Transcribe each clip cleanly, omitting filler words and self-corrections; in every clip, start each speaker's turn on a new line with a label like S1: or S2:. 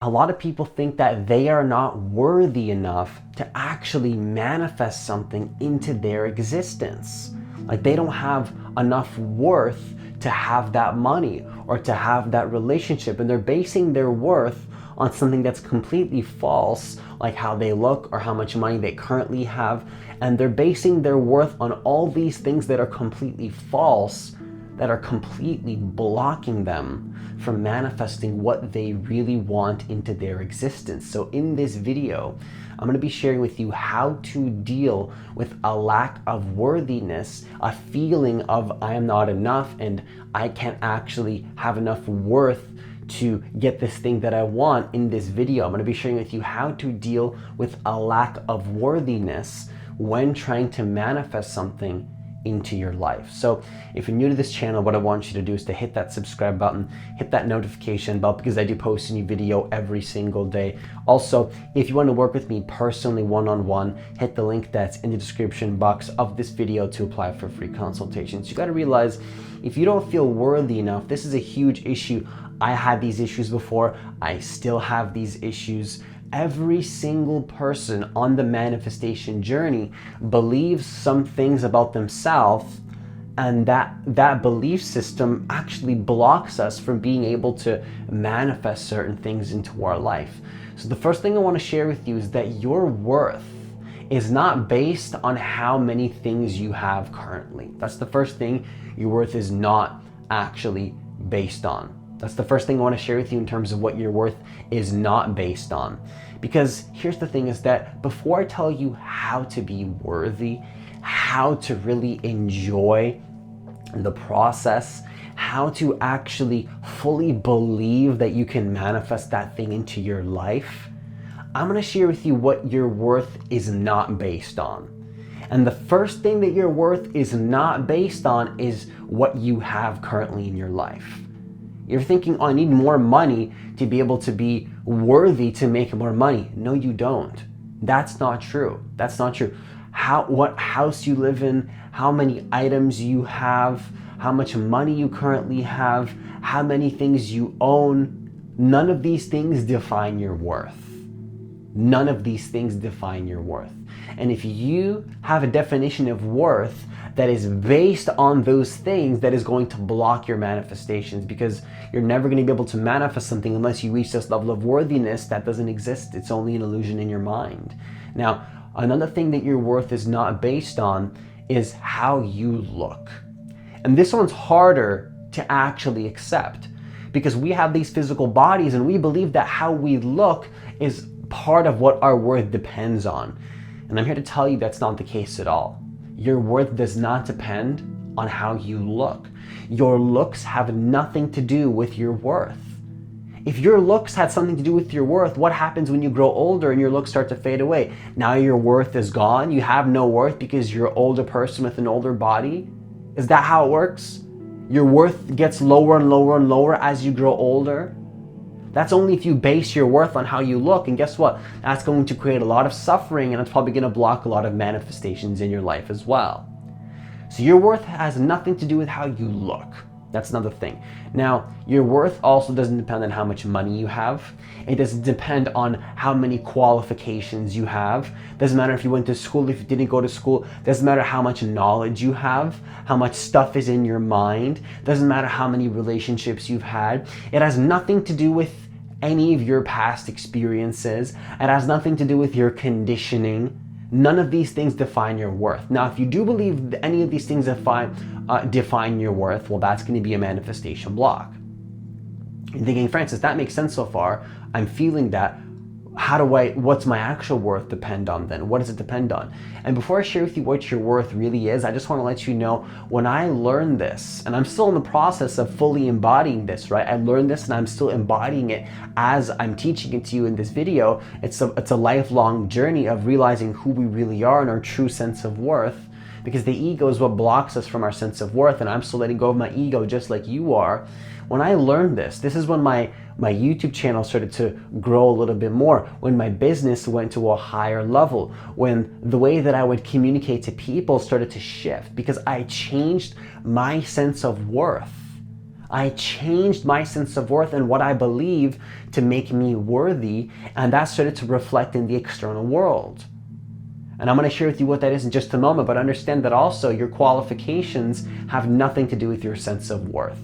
S1: A lot of people think that they are not worthy enough to actually manifest something into their existence. Like they don't have enough worth to have that money or to have that relationship, and they're basing their worth on something that's completely false, like how they look or how much money they currently have. And they're basing their worth on all these things that are completely false, that are completely blocking them from manifesting what they really want into their existence. So in this video, I'm going to be sharing with you how to deal with a lack of worthiness, a feeling of I am not enough and I can't actually have enough worth to get this thing that I want. In this video, I'm going to be sharing with you how to deal with a lack of worthiness when trying to manifest something into your life. So if you're new to this channel, what I want you to do is to hit that subscribe button, hit that notification bell, because I do post a new video every single day. Also, if you want to work with me personally one-on-one, hit the link that's in the description box of this video to apply for free consultations. You got to realize, if you don't feel worthy enough, this is a huge issue. I had these issues before. I still have these issues. Every single person on the manifestation journey believes some things about themselves, and that belief system actually blocks us from being able to manifest certain things into our life. So the first thing I want to share with you is that your worth is not based on how many things you have currently. That's the first thing. Your worth is not actually based on. That's the first thing I want to share with you in terms of what your worth is not based on. Because here's the thing, is that before I tell you how to be worthy, how to really enjoy the process, how to actually fully believe that you can manifest that thing into your life, I'm going to share with you what your worth is not based on. And the first thing that your worth is not based on is what you have currently in your life. You're thinking, oh, I need more money to be able to be worthy to make more money. No, you don't. That's not true. That's not true. What house you live in, how many items you have, how much money you currently have, how many things you own, none of these things define your worth. None of these things define your worth. And if you have a definition of worth that is based on those things, that is going to block your manifestations, because you're never going to be able to manifest something unless you reach this level of worthiness that doesn't exist. It's only an illusion in your mind. Now, another thing that your worth is not based on is how you look. And this one's harder to actually accept, because we have these physical bodies and we believe that how we look is part of what our worth depends on. And I'm here to tell you that's not the case at all. Your worth does not depend on how you look. Your looks have nothing to do with your worth. If your looks had something to do with your worth, what happens when you grow older and your looks start to fade away? Now your worth is gone. You have no worth because you're an older person with an older body. Is that how it works? Your worth gets lower and lower and lower as you grow older. That's only if you base your worth on how you look. And guess what? That's going to create a lot of suffering, and it's probably going to block a lot of manifestations in your life as well. So your worth has nothing to do with how you look. That's another thing. Now, your worth also doesn't depend on how much money you have. It doesn't depend on how many qualifications you have. Doesn't matter if you went to school, if you didn't go to school. Doesn't matter how much knowledge you have, how much stuff is in your mind. Doesn't matter how many relationships you've had. It has nothing to do with any of your past experiences. It has nothing to do with your conditioning. None of these things define your worth. Now, if you do believe any of these things define your worth, well, that's going to be a manifestation block. You're thinking, Francis, that makes sense so far. I'm feeling that. What's my actual worth depend on then? What does it depend on? And before I share with you what your worth really is, I just want to let you know, when I learned this, and I'm still in the process of fully embodying this, right? I learned this and I'm still embodying it as I'm teaching it to you in this video. It's a lifelong journey of realizing who we really are and our true sense of worth, because the ego is what blocks us from our sense of worth, and I'm still letting go of my ego just like you are. When I learned this is when my YouTube channel started to grow a little bit more, when my business went to a higher level, when the way that I would communicate to people started to shift, because I changed my sense of worth. I changed my sense of worth and what I believe to make me worthy, and that started to reflect in the external world. And I'm going to share with you what that is in just a moment, but understand that also your qualifications have nothing to do with your sense of worth.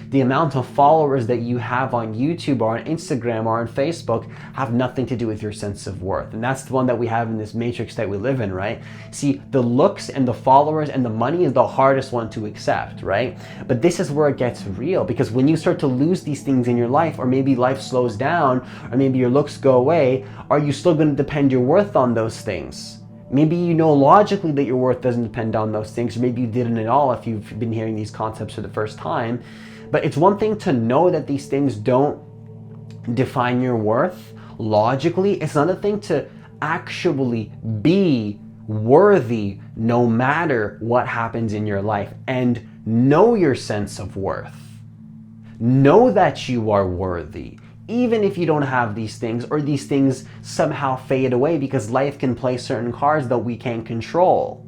S1: The amount of followers that you have on YouTube or on Instagram or on Facebook have nothing to do with your sense of worth. And that's the one that we have in this matrix that we live in, right? See, the looks and the followers and the money is the hardest one to accept, right? But this is where it gets real, because when you start to lose these things in your life, or maybe life slows down, or maybe your looks go away, are you still going to depend your worth on those things? Maybe you know logically that your worth doesn't depend on those things, or maybe you didn't at all if you've been hearing these concepts for the first time. But it's one thing to know that these things don't define your worth logically. It's another thing to actually be worthy no matter what happens in your life, and know your sense of worth. Know that you are worthy, even if you don't have these things, or these things somehow fade away, because life can play certain cards that we can't control.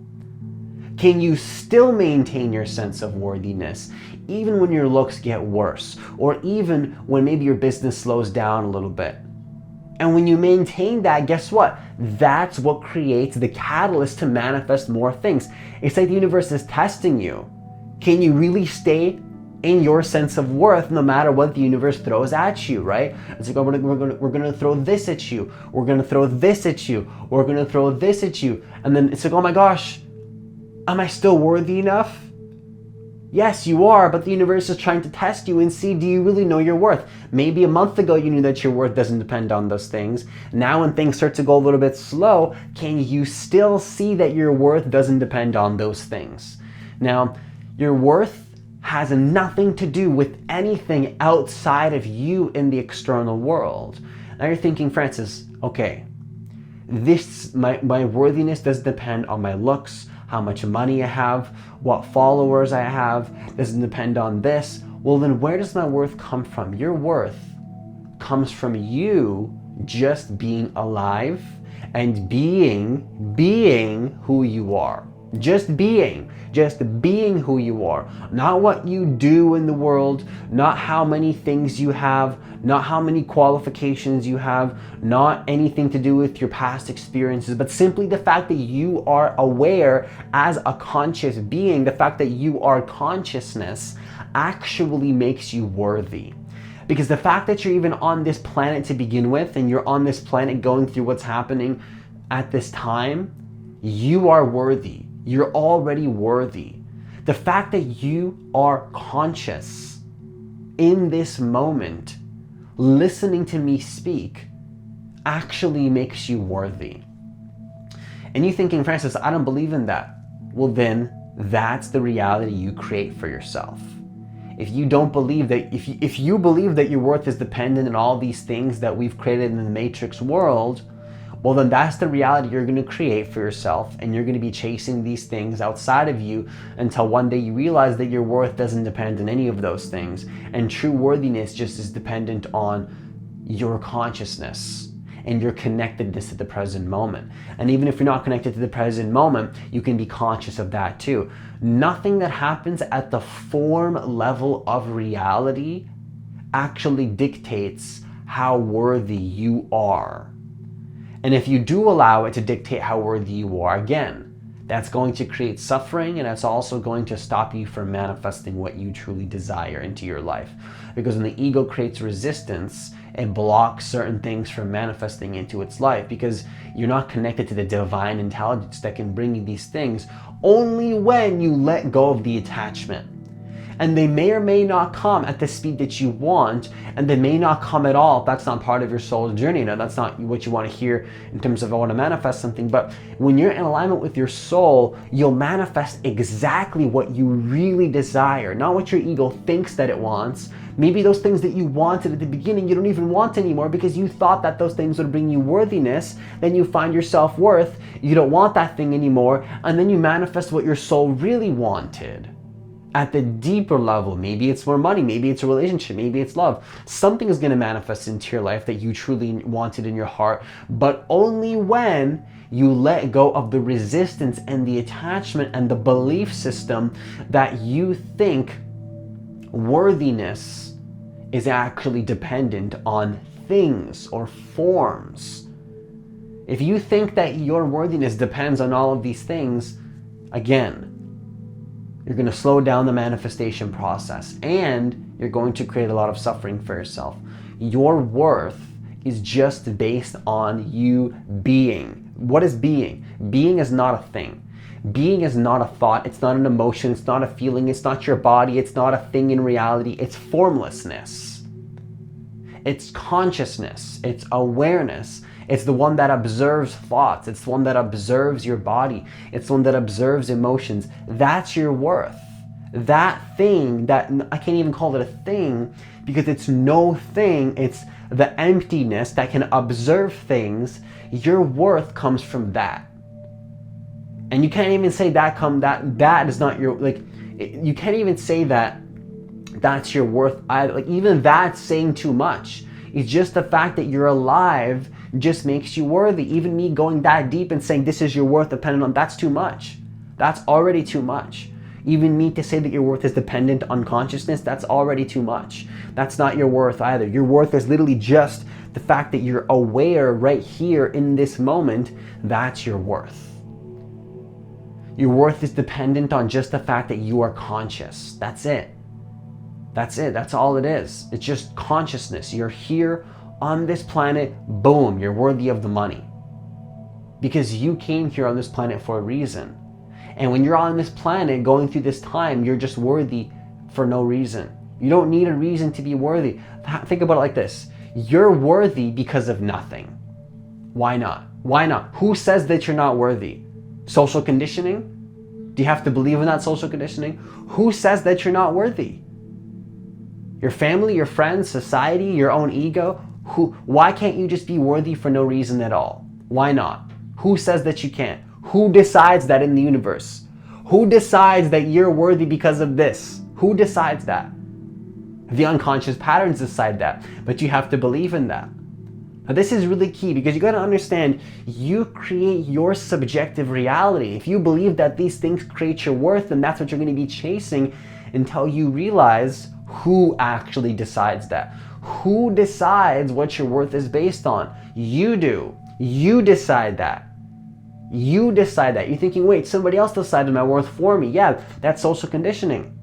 S1: Can you still maintain your sense of worthiness even when your looks get worse, or even when maybe your business slows down a little bit? And when you maintain that, guess what? That's what creates the catalyst to manifest more things. It's like the universe is testing you. Can you really stay in your sense of worth no matter what the universe throws at you, right? It's like, oh, we're gonna throw this at you. We're gonna throw this at you. We're gonna throw this at you. And then it's like, oh my gosh, am I still worthy enough? Yes, you are, but the universe is trying to test you and see, do you really know your worth? Maybe a month ago you knew that your worth doesn't depend on those things. Now when things start to go a little bit slow, can you still see that your worth doesn't depend on those things? Now, your worth has nothing to do with anything outside of you in the external world. Now you're thinking, Francis, okay, my worthiness doesn't depend on my looks, how much money I have, what followers I have, doesn't depend on this. Well, then where does my worth come from? Your worth comes from you just being alive and being who you are. Just being who you are. Not what you do in the world, not how many things you have, not how many qualifications you have, not anything to do with your past experiences, but simply the fact that you are aware as a conscious being. The fact that you are consciousness actually makes you worthy. Because the fact that you're even on this planet to begin with, and you're on this planet going through what's happening at this time, you are worthy. You're already worthy. The fact that you are conscious in this moment, listening to me speak, actually makes you worthy. And you thinking, Francis, I don't believe in that. Well, then that's the reality you create for yourself. If you don't believe that, if you believe that your worth is dependent on all these things that we've created in the matrix world, well, then that's the reality you're going to create for yourself, and you're going to be chasing these things outside of you until one day you realize that your worth doesn't depend on any of those things, and true worthiness just is dependent on your consciousness and your connectedness to the present moment. And even if you're not connected to the present moment, you can be conscious of that too. Nothing that happens at the form level of reality actually dictates how worthy you are. And if you do allow it to dictate how worthy you are, again, that's going to create suffering, and that's also going to stop you from manifesting what you truly desire into your life. Because when the ego creates resistance, it blocks certain things from manifesting into its life, because you're not connected to the divine intelligence that can bring you these things only when you let go of the attachment. And they may or may not come at the speed that you want, and they may not come at all if that's not part of your soul's journey. Now, that's not what you want to hear in terms of I want to manifest something, but when you're in alignment with your soul, you'll manifest exactly what you really desire, not what your ego thinks that it wants. Maybe those things that you wanted at the beginning, you don't even want anymore because you thought that those things would bring you worthiness. Then you find your self-worth, you don't want that thing anymore, and then you manifest what your soul really wanted. At the deeper level, maybe it's more money, maybe it's a relationship, maybe it's love. Something is going to manifest into your life that you truly wanted in your heart, but only when you let go of the resistance and the attachment and the belief system that you think Worthiness is actually dependent on things or forms. If you think that your worthiness depends on all of these things, again, you're going to slow down the manifestation process and you're going to create a lot of suffering for yourself. Your worth is just based on you being. What is being? Being is not a thing. Being is not a thought. It's not an emotion. It's not a feeling. It's not your body. It's not a thing in reality. It's formlessness. It's consciousness. It's awareness. It's the one that observes thoughts. It's the one that observes your body. It's the one that observes emotions. That's your worth. That thing, that I can't even call it a thing because it's no thing. It's the emptiness that can observe things. Your worth comes from that. And you can't even say that is not your, like, you can't even say that that's your worth either. Like, even that's saying too much. It's just the fact that you're alive just makes you worthy. Even me going that deep and saying this is your worth dependent on, that's too much. That's already too much. Even me to say that your worth is dependent on consciousness, that's already too much. That's not your worth either. Your worth is literally just the fact that you're aware right here in this moment. That's your worth. Your worth is dependent on just the fact that you are conscious. That's it. That's it. That's all it is. It's just consciousness. You're here on this planet. Boom, you're worthy of the money. Because you came here on this planet for a reason. And when you're on this planet going through this time, you're just worthy for no reason. You don't need a reason to be worthy. Think about it like this. You're worthy because of nothing. Why not? Why not? Who says that you're not worthy? Social conditioning? Do you have to believe in that social conditioning? Who says that you're not worthy? Your family, your friends, society, your own ego? Why can't you just be worthy for no reason at all? Why not? Who says that you can't? Who decides that in the universe? Who decides that you're worthy because of this? Who decides that? The unconscious patterns decide that, but you have to believe in that. Now, this is really key because you got to understand, you create your subjective reality. If you believe that these things create your worth, then that's what you're going to be chasing until you realize who actually decides that. Who decides what your worth is based on? You do. You decide that. You decide that. You're thinking, wait, somebody else decided my worth for me. Yeah, that's social conditioning.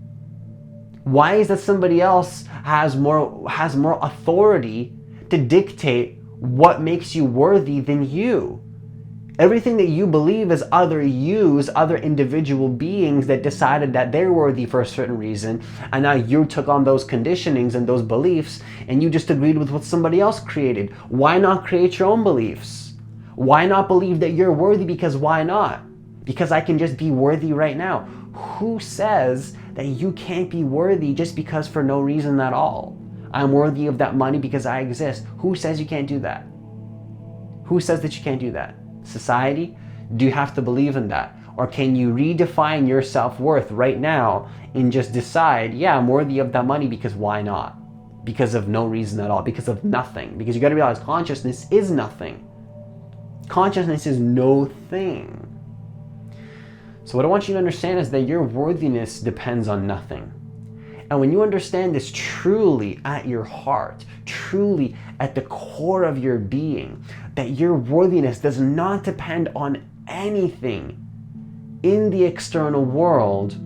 S1: Why is that somebody else has more authority to dictate what makes you worthy than you? Everything that you believe is other individual beings that decided that they're worthy for a certain reason, and now you took on those conditionings and those beliefs and you just agreed with what somebody else created. Why not create your own beliefs? Why not believe that you're worthy? Because why not? Because I can just be worthy right now. Who says that you can't be worthy just because for no reason at all? I'm worthy of that money because I exist. Who says you can't do that? Who says that you can't do that? Society? Do you have to believe in that? Or can you redefine your self-worth right now and just decide, yeah, I'm worthy of that money because why not? Because of no reason at all, because of nothing. Because you got to realize consciousness is nothing. Consciousness is no thing. So what I want you to understand is that your worthiness depends on nothing. And when you understand this truly at your heart, truly at the core of your being, that your worthiness does not depend on anything in the external world,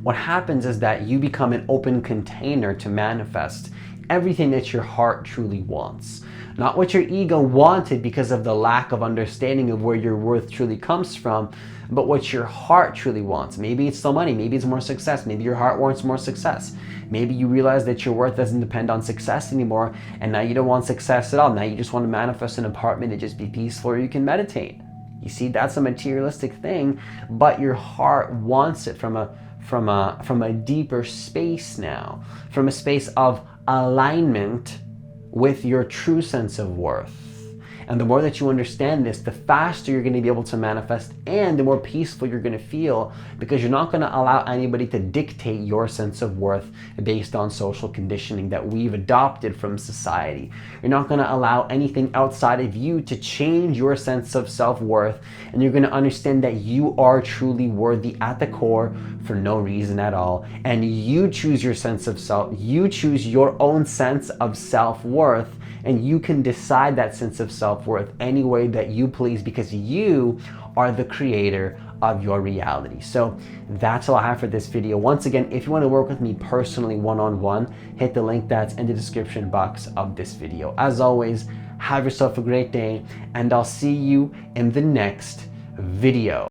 S1: what happens is that you become an open container to manifest everything that your heart truly wants. Not what your ego wanted because of the lack of understanding of where your worth truly comes from, but what your heart truly wants. Maybe it's the money, maybe it's more success, maybe your heart wants more success. Maybe you realize that your worth doesn't depend on success anymore, and now you don't want success at all. Now you just want to manifest an apartment and just be peaceful, or you can meditate. You see, that's a materialistic thing, but your heart wants it from a deeper space now, from a space of alignment with your true sense of worth. And And the more that you understand this, the faster you're going to be able to manifest, and the more peaceful you're going to feel, because you're not going to allow anybody to dictate your sense of worth based on social conditioning that we've adopted from society. You're not going to allow anything outside of you to change your sense of self-worth, and you're going to understand that you are truly worthy at the core for no reason at all. And you choose your sense of self, you choose your own sense of self-worth, and you can decide that sense of self-worth any way that you please, because you are the creator of your reality. So that's all I have for this video. Once again, if you want to work with me personally one-on-one, hit the link that's in the description box of this video. As always, have yourself a great day, and I'll see you in the next video.